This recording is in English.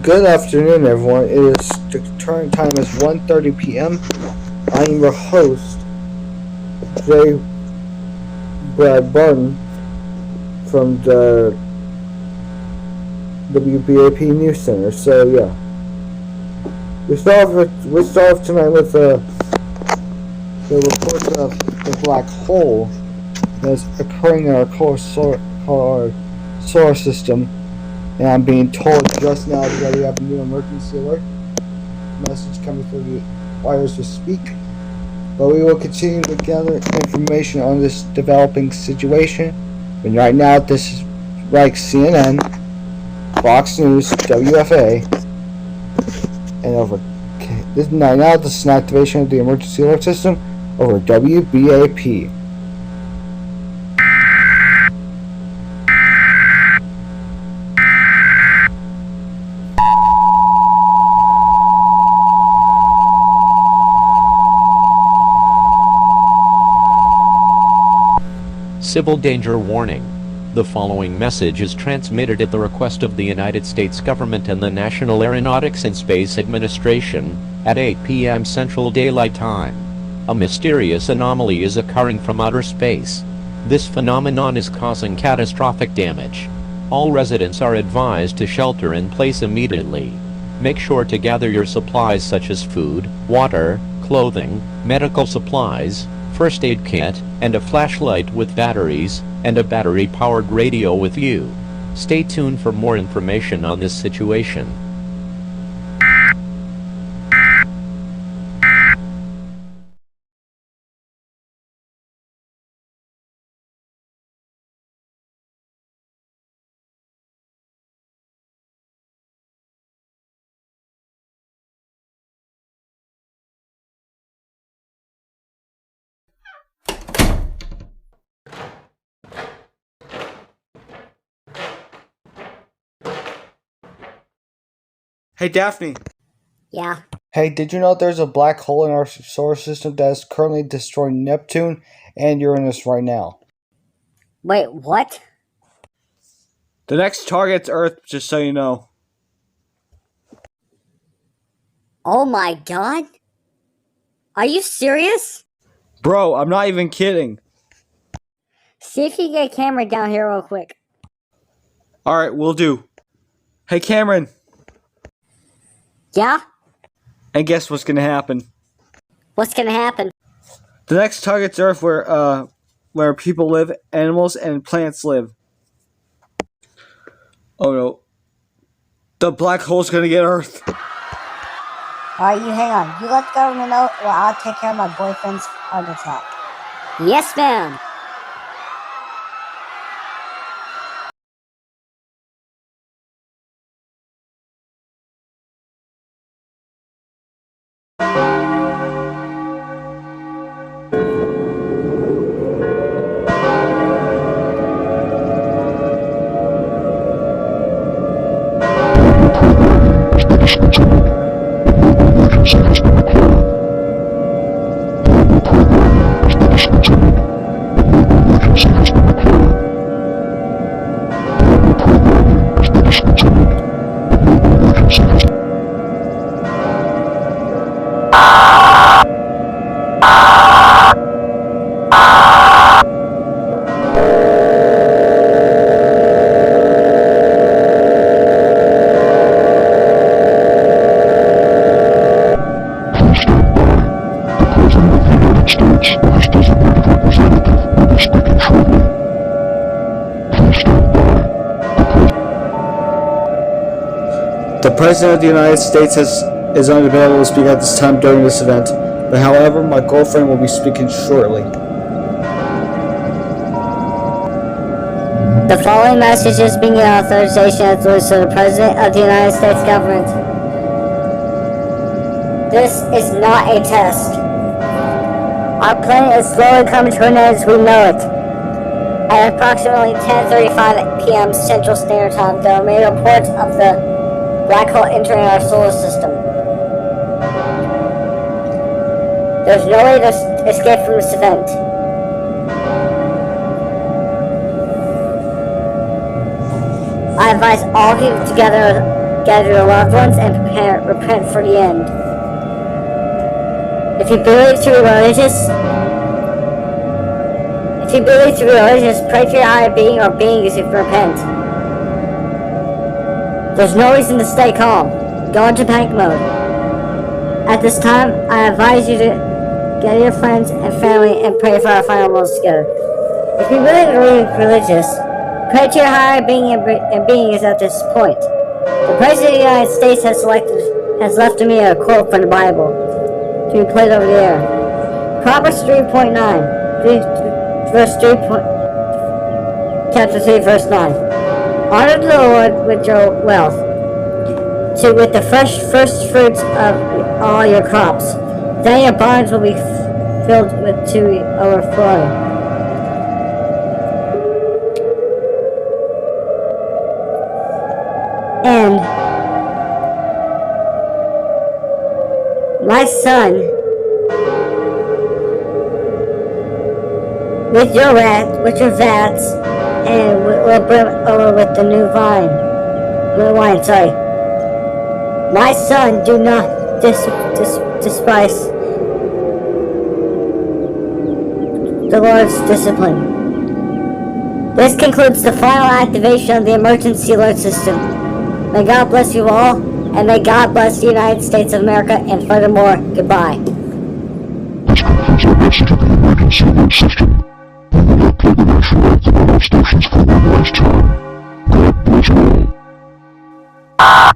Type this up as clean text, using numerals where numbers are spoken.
Good afternoon, everyone. The current time is 1:30 p.m. I am your host, J. Brad Barton, from the WBAP News Center. So yeah, we start off tonight with the report of the black hole that's occurring in our solar system. And I'm being told just now that we have a new emergency alert message coming through the wires to speak. But we will continue to gather information on this developing situation. And right now, this is like CNN, Fox News, WFA, and over. This is an activation of the emergency alert system over WBAP. Civil danger warning. The following message is transmitted at the request of the United States government and the National Aeronautics and Space Administration at 8 p.m. Central Daylight Time. A mysterious anomaly is occurring from outer space. This phenomenon is causing catastrophic damage. All residents are advised to shelter in place immediately. Make sure to gather your supplies such as food, water, clothing, medical supplies, first aid kit, and a flashlight with batteries, and a battery-powered radio with you. Stay tuned for more information on this situation. Hey, Daphne. Yeah. Hey, did you know there's a black hole in our solar system that is currently destroying Neptune and Uranus right now? Wait, what? The next target's Earth, just so you know. Oh my god? Are you serious? Bro, I'm not even kidding. See if you can get a camera down here real quick. Alright, we'll do. Hey, Cameron. Yeah? And guess what's gonna happen? What's gonna happen? The next target's Earth, where people live, animals, and plants live. Oh no. The black hole's gonna get Earth. Alright, you hang on. You let the government know, or I'll take care of my boyfriend's heart attack. Yes, ma'am. The President of the United States is unavailable to speak at this time during this event, but however, my girlfriend will be speaking shortly. The following message is being given authorization as to the President of the United States government. This is not a test. Our planet is slowly coming to an end as we know it. At approximately 10:35 p.m. Central Standard Time, there are many reports of the black hole entering our solar system. There's no way to escape from this event. I advise all of you to gather gather your loved ones, and repent for the end. If you believe to be religious, pray to your higher being or beings if you repent. There's no reason to stay calm. Go into panic mode. At this time, I advise you to gather your friends and family and pray for our final worlds together. If you really are religious, pray to your higher being and beings at this point. The President of the United States has left to me a quote from the Bible to be played over the air. Proverbs 3.9, chapter 3, verse 9. Honor the Lord with your wealth, with the first fruits of all your crops. Then your barns will be filled to overflowing. And my son, with your vats, and we'll brim over with the new wine. My son, do not despise the Lord's discipline. This concludes the final activation of the emergency alert system. May God bless you all, and may God bless the United States of America, and furthermore, goodbye. This concludes our message of the emergency alert system. We will not play the national anthem on our stations for one last time. God bless you all.